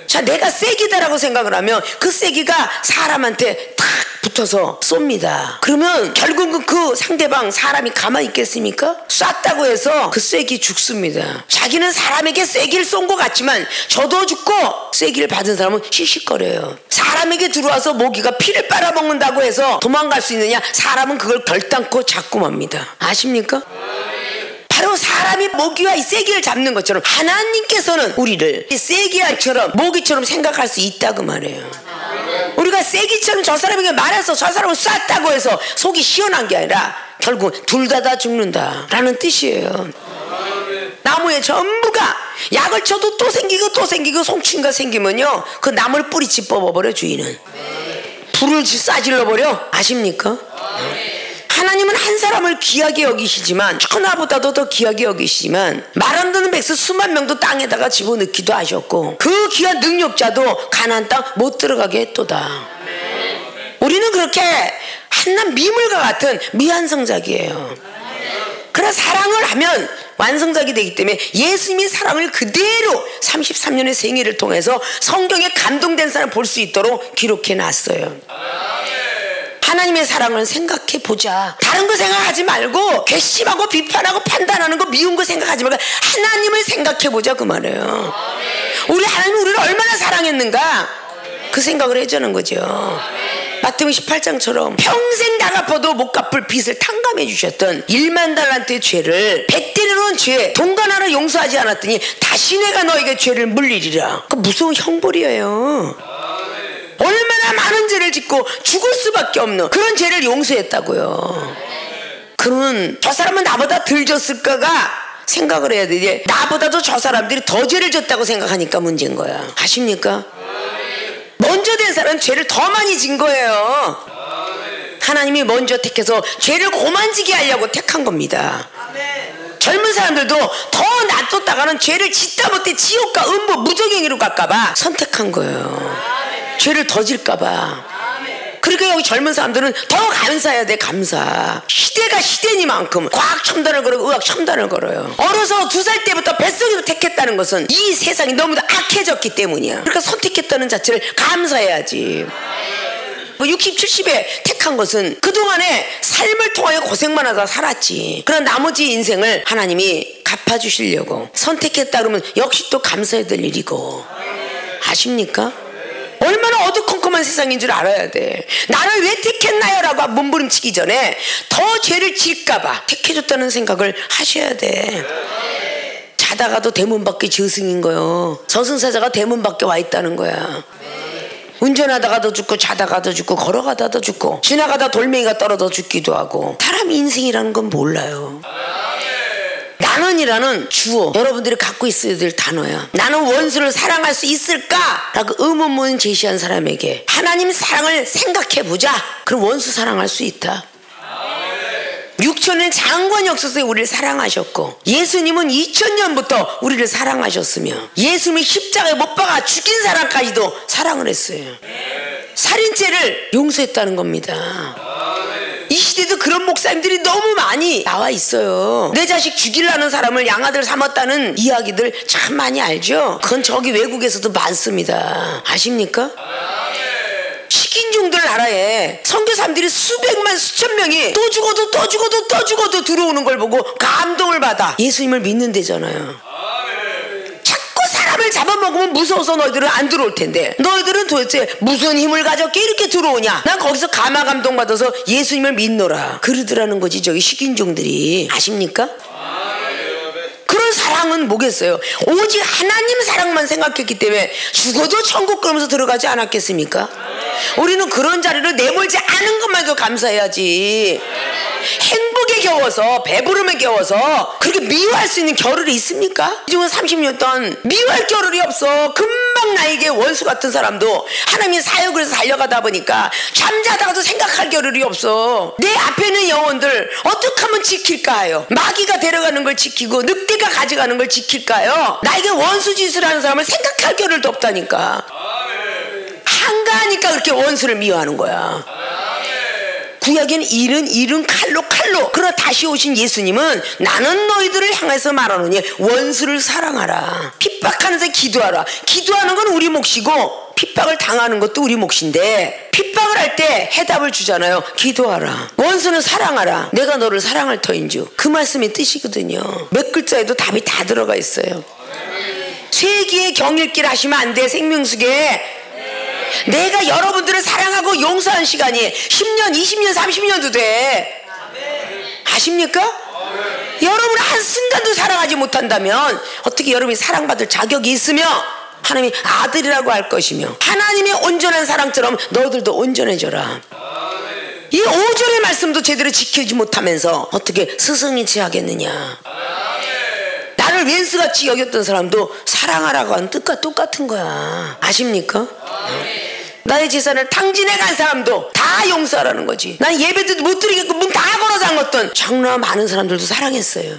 자, 내가 쐐기다라고 생각을 하면 그 쐐기가 사람한테 탁 붙어서 쏩니다. 그러면 결국은 그 상대방 사람이 가만히 있겠습니까? 쐈다고 해서 그 쐐기 죽습니다. 자기는 사람에게 쐐기를 쏜 것 같지만 저도 죽고 쐐기를 받은 사람은 씩씩거려요. 사람에게 들어와서 모기가 피를 빨아먹는다고 해서 도망갈 수 있느냐? 사람은 그걸 결단코 잡고 맙니다. 아십니까? 바로 사람이 모기와 이 쐐기를 잡는 것처럼 하나님께서는 우리를 이 쐐기처럼 모기처럼 생각할 수 있다고 말해요. 우리가 쐐기처럼 저 사람에게 말해서 저 사람을 쐈다고 해서 속이 시원한 게 아니라 결국 둘 다 죽는다라는 뜻이에요. 나무에 전부가 약을 쳐도 또 생기고 또 생기고 송충이가 생기면요, 그 나무를 뿌리치 뽑아버려. 주인은 불을 싸질러버려. 아십니까? 하나님은 한 사람을 귀하게 여기시지만, 천하보다도 더 귀하게 여기시지만, 말 안 듣는 백성 수만 명도 땅에다가 집어넣기도 하셨고 그 귀한 능력자도 가나안 땅 못 들어가게 했도다. 우리는 그렇게 한낱 미물과 같은 미완성작이에요. 그러나 사랑을 하면 완성작이 되기 때문에 예수님의 사랑을 그대로 33년의 생애를 통해서 성경에 감동된 사람 볼 수 있도록 기록해 놨어요. 하나님의 사랑을 생각해 보자. 다른 거 생각하지 말고 괘씸하고 비판하고 판단하는 거 미운 거 생각하지 말고 하나님을 생각해 보자 그 말이에요. 우리 하나님은 우리를 얼마나 사랑했는가 그 생각을 해주는 거죠. 마태복음 18장처럼 평생 나갚아도 못 갚을 빚을 탕감해 주셨던 1만 달란트의 죄를 100대로는 죄 동간 하나 용서하지 않았더니 다시 내가 너에게 죄를 물리리라. 그 무서운 형벌이에요. 얼마나 많은 죄를 짓고 죽을 수밖에 없는 그런 죄를 용서했다고요. 그러면 저 사람은 나보다 덜 졌을까가 생각을 해야 되지, 나보다도 저 사람들이 더 죄를 졌다고 생각하니까 문제인 거야. 아십니까? 먼저 된 사람은 죄를 더 많이 진 거예요. 하나님이 먼저 택해서 죄를 고만지게 하려고 택한 겁니다. 젊은 사람들도 더 놔뒀다가는 죄를 짓다 못해 지옥과 음부 무저갱이로 갈까봐 선택한 거예요. 죄를 더 질까봐. 그러니까 여기 젊은 사람들은 더 감사해야 돼. 감사. 시대가 시대니만큼 과학 첨단을 걸고 의학 첨단을 걸어요. 어려서 2살 때부터 뱃속에서 택했다는 것은 이 세상이 너무도 악해졌기 때문이야. 그러니까 선택했다는 자체를 감사해야지. 60, 70에 택한 것은 그동안에 삶을 통하여 고생만 하다 살았지. 그러나 나머지 인생을 하나님이 갚아주시려고 선택했다 그러면 역시 또 감사해야 될 일이고. 아십니까? 얼마나 어두컴컴한 세상인 줄 알아야 돼. 나를 왜 택했나요? 라고 몸부림치기 전에 더 죄를 질까봐 택해줬다는 생각을 하셔야 돼. 자다가도 대문 밖에 저승인 거요. 저승사자가 대문 밖에 와 있다는 거야. 운전하다가도 죽고 자다가도 죽고 걸어가다도 죽고 지나가다 돌멩이가 떨어져 죽기도 하고. 사람 인생이라는 건 몰라요. 나는이라는 주어, 여러분들이 갖고 있어야 될 단어야. 나는 원수를 사랑할 수 있을까? 라고 의문문 제시한 사람에게 하나님 사랑을 생각해보자. 그럼 원수 사랑할 수 있다. 6,000년 장관이 없어서 우리를 사랑하셨고 예수님은 2000년부터 우리를 사랑하셨으며 예수님이 십자가에 못 박아 죽인 사람까지도 사랑을 했어요. 살인죄를 용서했다는 겁니다. 이 시대도 그런 목사님들이 너무 많이 나와 있어요. 내 자식 죽이려는 사람을 양아들 삼았다는 이야기들 참 많이 알죠? 그건 저기 외국에서도 많습니다. 아십니까? 식인종들 나라에 선교사님들이 수백만 수천 명이 또 죽어도 들어오는 걸 보고 감동을 받아 예수님을 믿는 데잖아요. 사람을 잡아먹으면 무서워서 너희들은 안 들어올 텐데 너희들은 도대체 무슨 힘을 가졌게 이렇게 들어오냐? 난 거기서 가마 감동받아서 예수님을 믿노라 그러더라는 거지. 저기 식인종들이. 아십니까? 그런 사랑은 뭐겠어요? 오직 하나님 사랑만 생각했기 때문에 죽어도 천국 그러면서 들어가지 않았겠습니까? 우리는 그런 자리를 내몰지 않은 것만도 감사해야지. 행복에 겨워서 배부름에 겨워서 그렇게 미워할 수 있는 겨를이 있습니까? 지금 30년 동안 미워할 겨를이 없어. 금방 나에게 원수 같은 사람도 하나님의 사역을 해서 달려가다 보니까 잠자다가도 생각할 겨를이 없어. 내 앞에 있는 영혼들 어떻게 하면 지킬까요? 마귀가 데려가는 걸 지키고 늑대가 가져가는 걸 지킬까요? 나에게 원수 짓을 하는 사람을 생각할 겨를도 없다니까. 한가하니까 그렇게 원수를 미워하는 거야. 구약에는 일은 칼로 그러나 다시 오신 예수님은 나는 너희들을 향해서 말하노니 원수를 사랑하라. 핍박하는 자 기도하라. 기도하는 건 우리 몫이고 핍박을 당하는 것도 우리 몫인데 핍박을 할 때 해답을 주잖아요. 기도하라. 원수는 사랑하라. 내가 너를 사랑할 터인주. 그 말씀의 뜻이거든요. 몇 글자에도 답이 다 들어가 있어요. 쇠기의 경읽길 하시면 안 돼. 생명수계 내가 여러분들을 사랑하고 용서한 시간이 10년, 20년, 30년도 돼. 아십니까? 여러분을 한순간도 사랑하지 못한다면 어떻게 여러분이 사랑받을 자격이 있으며 하나님이 아들이라고 할 것이며 하나님의 온전한 사랑처럼 너희들도 온전해져라. 이 5절의 말씀도 제대로 지키지 못하면서 어떻게 스승이치 하겠느냐. 나를 왼수같이 여겼던 사람도 사랑하라고 하는 뜻과 똑같은 거야. 아십니까? 나의 재산을 탕진해 간 사람도 다 용서하라는 거지. 난 예배도 못 드리겠고 문 다 걸어 잠궜던 장로와 많은 사람들도 사랑했어요.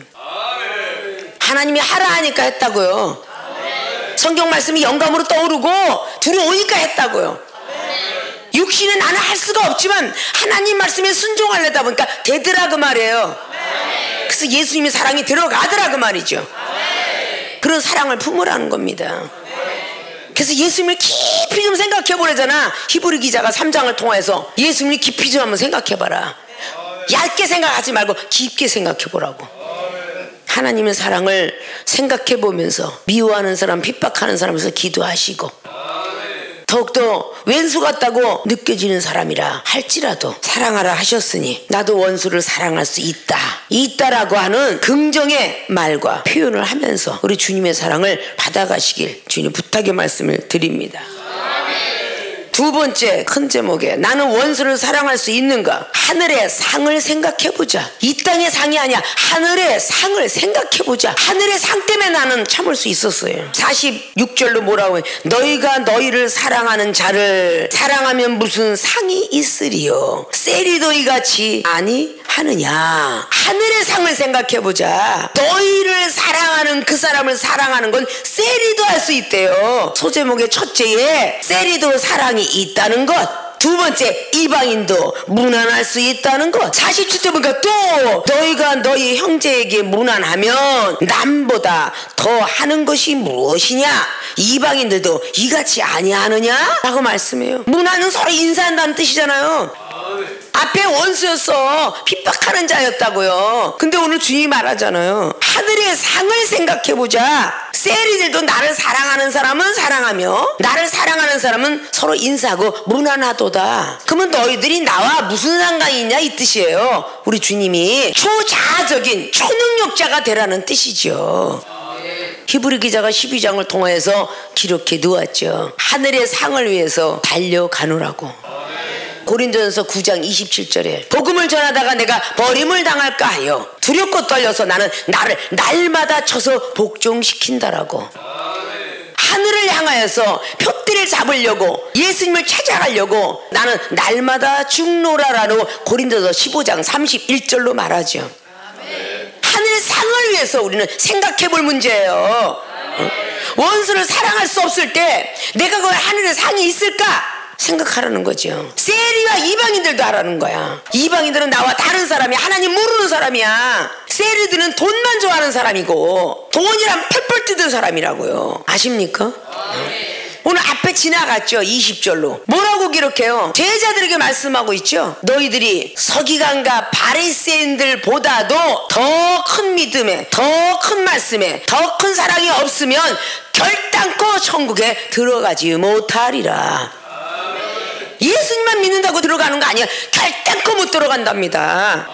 하나님이 하라 하니까 했다고요. 성경 말씀이 영감으로 떠오르고 들어오니까 했다고요. 육신은 나는 할 수가 없지만 하나님 말씀에 순종하려다 보니까 되더라 그 말이에요. 그래서 예수님의 사랑이 들어가더라 그 말이죠. 그런 사랑을 품으라는 겁니다. 그래서 예수님을 깊이 좀 생각해 보래잖아. 히브리 기자가 3장을 통해서 예수님을 깊이 좀 한번 생각해 봐라. 얇게 생각하지 말고 깊게 생각해 보라고. 하나님의 사랑을 생각해 보면서 미워하는 사람, 핍박하는 사람에서 기도하시고 더욱더 왼수 같다고 느껴지는 사람이라 할지라도 사랑하라 하셨으니 나도 원수를 사랑할 수 있다라고 하는 긍정의 말과 표현을 하면서 우리 주님의 사랑을 받아가시길 주님 부탁의 말씀을 드립니다. 두 번째 큰 제목에 나는 원수를 사랑할 수 있는가? 하늘의 상을 생각해보자. 이 땅의 상이 아니야. 하늘의 상을 생각해보자. 하늘의 상 때문에 나는 참을 수 있었어요. 46절로 뭐라고 해? 너희가 너희를 사랑하는 자를 사랑하면 무슨 상이 있으리요? 세리도이 같이 아니하느냐? 하늘의 상을 생각해보자. 너희를 사랑하는 그 사람을 사랑하는 건 세리도 할 수 있대요. 소제목의 첫째에 세리도 사랑이 있다는 것. 두 번째, 이방인도 무난할 수 있다는 것. 47절 보니까 또 너희가 너희 형제에게 무난하면 남보다 더 하는 것이 무엇이냐? 이방인들도 이같이 아니하느냐? 라고 말씀해요. 무난은 서로 인사한다는 뜻이잖아요. 앞에 원수였어. 핍박하는 자였다고요. 근데 오늘 주님이 말하잖아요. 하늘의 상을 생각해보자. 세리들도 나를 사랑하는 사람은 사랑하며 나를 사랑하는 사람은 서로 인사하고 무난하도다. 그러면 너희들이 나와 무슨 상관이 있냐 이 뜻이에요. 우리 주님이 초자아적인 초능력자가 되라는 뜻이죠. 히브리 기자가 12장을 통해서 기록해 놓았죠. 하늘의 상을 위해서 달려가노라고. 고린도전서 9장 27절에 복음을 전하다가 내가 버림을 당할까 하여 두렵고 떨려서 나는 나를 날마다 쳐서 복종시킨다라고. 하늘을 향하여서 표대를 잡으려고 예수님을 찾아가려고 나는 날마다 죽노라라고 고린도전서 15장 31절로 말하죠. 하늘의 상을 위해서 우리는 생각해 볼 문제예요. 원수를 사랑할 수 없을 때 내가 그 하늘의 상이 있을까? 생각하라는 거죠. 세리와 이방인들도 하라는 거야. 이방인들은 나와 다른 사람이야. 하나님 모르는 사람이야. 세리들은 돈만 좋아하는 사람이고 돈이란 펄펄 뜯은 사람이라고요. 아십니까? 오늘 앞에 지나갔죠. 20절로 뭐라고 기록해요? 제자들에게 말씀하고 있죠. 너희들이 서기관과 바리새인들보다도 더 큰 믿음에, 더 큰 말씀에, 더 큰 사랑이 없으면 결단코 천국에 들어가지 못하리라. 예수님만 믿는다고 들어가는 거 아니야. 결단코 못 들어간답니다.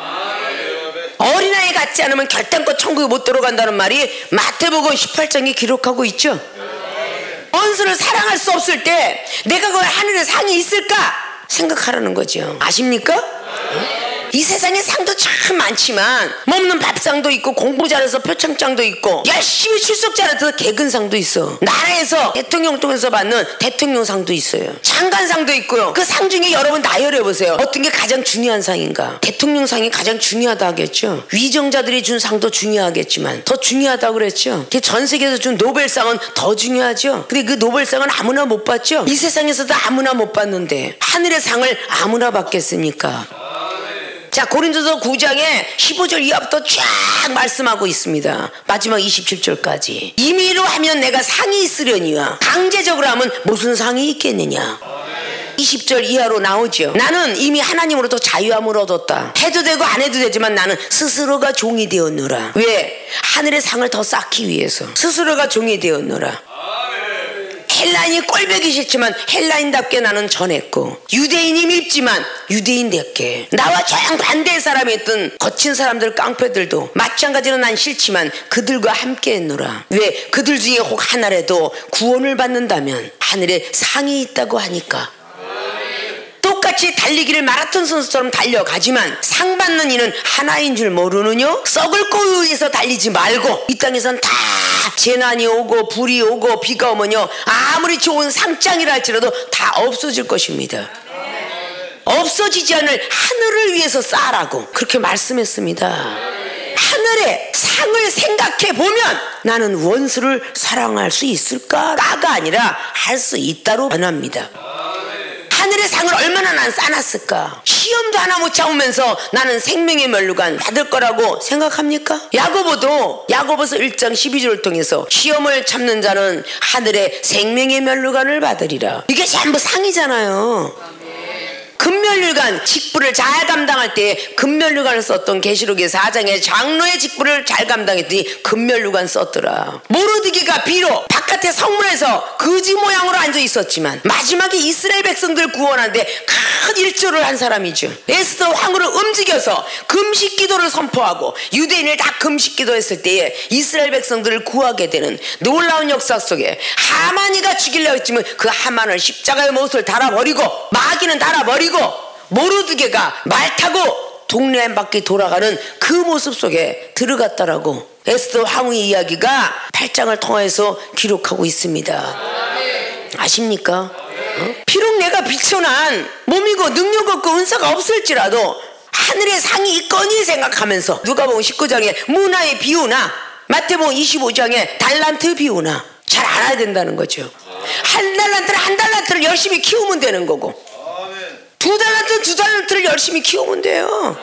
어린아이 같지 않으면 결단코 천국에 못 들어간다는 말이 마태복음 18장에 기록하고 있죠. 원수를 사랑할 수 없을 때 내가 그 하늘에 상이 있을까 생각하라는 거죠. 아십니까? 이 세상에 상도 참 많지만 먹는 밥상도 있고 공부 잘해서 표창장도 있고 열심히 출석 잘해서 개근상도 있어. 나라에서 대통령 통해서 받는 대통령상도 있어요. 장관상도 있고요. 그 상 중에 여러분 나열해 보세요. 어떤 게 가장 중요한 상인가? 대통령상이 가장 중요하다 하겠죠. 위정자들이 준 상도 중요하겠지만 더 중요하다고 그랬죠. 전 세계에서 준 노벨상은 더 중요하죠. 근데 그 노벨상은 아무나 못 받죠. 이 세상에서도 아무나 못 받는데 하늘의 상을 아무나 받겠습니까? 자, 고린도서 9장에 15절 이하부터 쫙 말씀하고 있습니다. 마지막 27절까지. 임의로 하면 내가 상이 있으려니와 강제적으로 하면 무슨 상이 있겠느냐. 20절 이하로 나오죠. 나는 이미 하나님으로부터 자유함을 얻었다. 해도 되고 안 해도 되지만 나는 스스로가 종이 되었노라. 왜? 하늘의 상을 더 쌓기 위해서 스스로가 종이 되었노라. 헬라인이 꼴보기 싫지만 헬라인답게 나는 전했고, 유대인이 밉지만 유대인답게, 나와 정반대의 사람이 있던 거친 사람들 깡패들도 마찬가지로 난 싫지만 그들과 함께 했노라. 왜? 그들 중에 혹 하나라도 구원을 받는다면 하늘에 상이 있다고 하니까. 똑같이 달리기를 마라톤 선수처럼 달려가지만 상 받는 이는 하나인 줄 모르느뇨? 썩을 꼴 위해서 달리지 말고 이 땅에선 다 재난이 오고 불이 오고 비가 오면요, 아무리 좋은 상장이라 할지라도 다 없어질 것입니다. 없어지지 않을 하늘을 위해서 쌓으라고 그렇게 말씀했습니다. 하늘의 상을 생각해 보면 나는 원수를 사랑할 수 있을까가 아니라 할 수 있다로 변합니다. 하늘의 상을 얼마나 난 쌓았을까? 시험도 하나 못 참으면서 나는 생명의 면류관 받을 거라고 생각합니까? 야고보서 1장 12절을 통해서 시험을 참는 자는 하늘의 생명의 면류관을 받으리라. 이게 전부 상이잖아요. 금면류관, 직분을 잘 감당할 때 금면류관을 썼던 계시록의 4장에 장로의 직분을 잘 감당했더니 금면류관 썼더라. 모르드게가 비록 바깥의 성문에서 거지 모양으로 앉아 있었지만 마지막에 이스라엘 백성들 구원하는데 큰 일조를 한 사람이죠. 에스더 황후를 움직여서 금식 기도를 선포하고 유대인을 다 금식 기도했을 때에 이스라엘 백성들을 구하게 되는 놀라운 역사 속에 하만이가 죽이려고 했지만 그 하만을 십자가의 못을 달아버리고 마귀는 달아버리고 모르드게가 말 타고 동네 한 바퀴 돌아가는 그 모습 속에 들어갔다라고 에스더 황후의 이야기가 8장을 통해서 기록하고 있습니다. 아십니까? 비록 내가 비천한 몸이고 능력 없고 은사가 없을지라도 하늘의 상이 있거니 생각하면서 누가복음 19장에 문화의 비유나 마태복음 25장에 달란트 비유나 잘 알아야 된다는 거죠. 한 달란트를 열심히 키우면 되는 거고, 두 달란트를 열심히 키우면 돼요.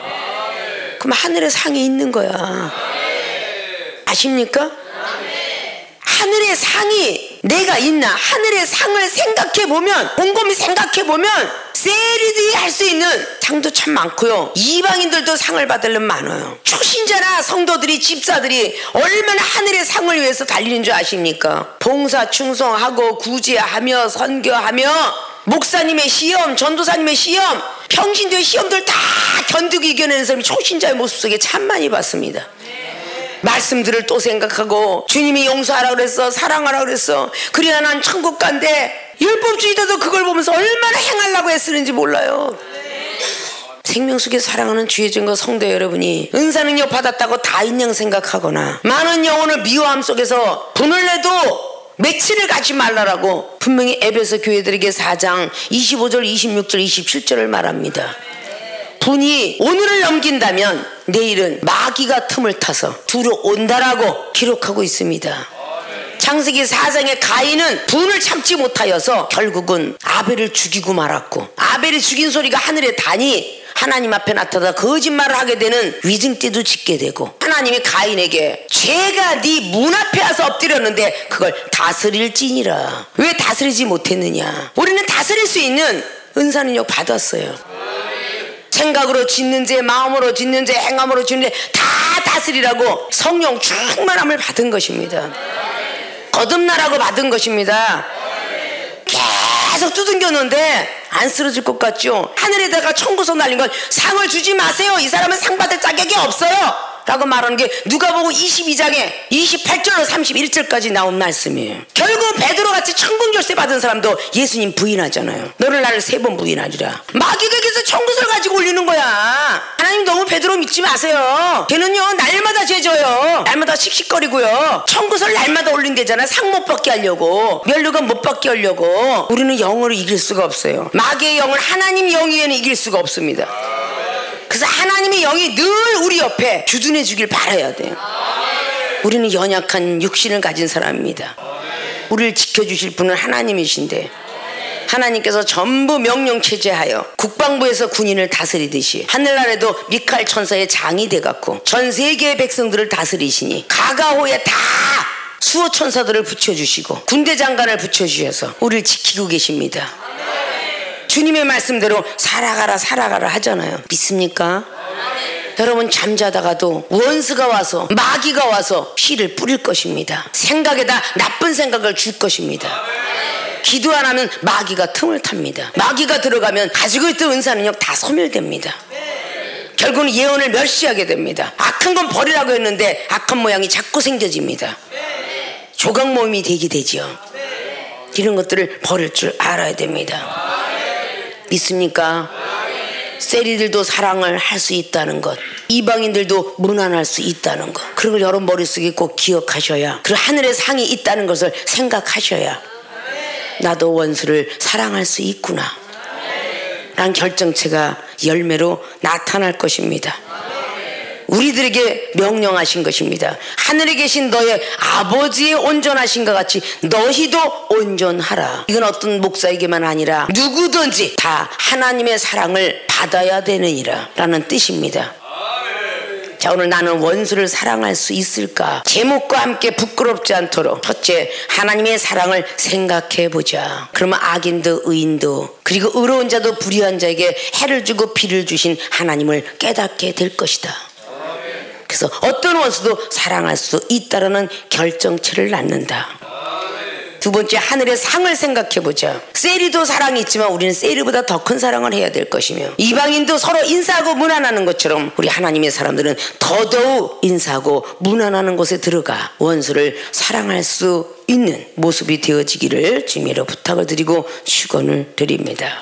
그럼 하늘의 상이 있는 거야. 아십니까? 하늘의 상이 내가 있나? 하늘의 상을 생각해보면, 곰곰이 생각해보면 세리들이 할 수 있는 상도 참 많고요, 이방인들도 상을 받으려면 많아요. 초신자나 성도들이, 집사들이 얼마나 하늘의 상을 위해서 달리는 줄 아십니까? 봉사 충성하고 구제하며 선교하며 목사님의 시험, 전도사님의 시험, 평신도의 시험들 다 견디고 이겨내는 사람이 초신자의 모습 속에 참 많이 봤습니다. 말씀들을 또 생각하고 주님이 용서하라 그랬어, 사랑하라 그랬어, 그래야 난 천국 간대. 율법주의자도 그걸 보면서 얼마나 행하려고 애쓰는지 몰라요. 생명 속에 사랑하는 주의 종과 성도 여러분이 은사 능력 받았다고 다 인양 생각하거나 많은 영혼을 미워함 속에서 분을 내도 매치를 가지 말라라고 분명히 에베소 교회들에게 4장 25절 26절 27절을 말합니다. 분이 오늘을 넘긴다면 내일은 마귀가 틈을 타서 들어온다라고 기록하고 있습니다. 창세기 4장의 가인은 분을 참지 못하여서 결국은 아벨을 죽이고 말았고, 아벨이 죽인 소리가 하늘에 다니 하나님 앞에 나타나 거짓말을 하게 되는 위증죄도 짓게 되고, 하나님이 가인에게 죄가 네 문 앞에 와서 엎드렸는데 그걸 다스릴지니라. 왜 다스리지 못했느냐? 우리는 다스릴 수 있는 은사능력 받았어요. 생각으로 짓는 죄, 마음으로 짓는 죄, 행함으로 짓는 죄 다 다스리라고 성령 충만함을 받은 것입니다. 거듭나라고 받은 것입니다. 계속 두들겼는데 안 쓰러질 것 같죠? 하늘에다가 청구서 날린 건 상을 주지 마세요. 이 사람은 상 받을 자격이 없어요 라고 말하는 게 누가복음 22장에 28절로 31절까지 나온 말씀이에요. 결국 베드로같이 천군결세 받은 사람도 예수님 부인하잖아요. 너를 나를 3번 부인하리라. 마귀가 계속 청구서를 가지고 올리는 거야. 하나님 너무 베드로 믿지 마세요. 걔는요 날마다 죄져요. 날마다 씩씩거리고요. 청구서를 날마다 올린대잖아. 상 못 받게 하려고, 면류관 못 받게 하려고. 우리는 영으로 이길 수가 없어요. 마귀의 영을 하나님 영이에는 이길 수가 없습니다. 그래서 하나님의 영이 늘 우리 옆에 주둔해 주길 바라야 돼요. 우리는 연약한 육신을 가진 사람입니다. 우리를 지켜주실 분은 하나님이신데, 하나님께서 전부 명령체제하여 국방부에서 군인을 다스리듯이 하늘나라에도 미카엘 천사의 장이 돼갖고 전 세계의 백성들을 다스리시니 가가호에 다 수호 천사들을 붙여주시고 군대 장관을 붙여주셔서 우리를 지키고 계십니다. 주님의 말씀대로 살아가라 살아가라 하잖아요. 믿습니까? 여러분, 잠자다가도 원수가 와서, 마귀가 와서 씨를 뿌릴 것입니다. 생각에다 나쁜 생각을 줄 것입니다. 기도 안 하면 마귀가 틈을 탑니다. 마귀가 들어가면 가지고 있던 은사능력 다 소멸됩니다. 결국은 예언을 멸시하게 됩니다. 악한 건 버리라고 했는데 악한 모양이 자꾸 생겨집니다. 조각 모임이 되게 되지요. 이런 것들을 버릴 줄 알아야 됩니다. 믿습니까? 세리들도 사랑을 할 수 있다는 것, 이방인들도 문안할 수 있다는 것, 그런 걸 여러분 머릿속에 꼭 기억하셔야, 그리고 하늘의 상이 있다는 것을 생각하셔야 나도 원수를 사랑할 수 있구나 라는 결정체가 열매로 나타날 것입니다. 우리들에게 명령하신 것입니다. 하늘에 계신 너의 아버지의 온전하신 것 같이 너희도 온전하라. 이건 어떤 목사에게만 아니라 누구든지 다 하나님의 사랑을 받아야 되느니라 라는 뜻입니다. 자, 오늘 나는 원수를 사랑할 수 있을까? 제목과 함께 부끄럽지 않도록 첫째, 하나님의 사랑을 생각해 보자. 그러면 악인도 의인도 그리고 의로운 자도 불의한 자에게 해를 주고 비를 주신 하나님을 깨닫게 될 것이다. 그래서 어떤 원수도 사랑할 수 있다라는 결정체를 낳는다. 두 번째, 하늘의 상을 생각해보자. 세리도 사랑이 있지만 우리는 세리보다 더 큰 사랑을 해야 될 것이며, 이방인도 서로 인사하고 문안하는 것처럼 우리 하나님의 사람들은 더더욱 인사하고 문안하는 곳에 들어가 원수를 사랑할 수 있는 모습이 되어지기를 주님으로 부탁을 드리고 축원을 드립니다.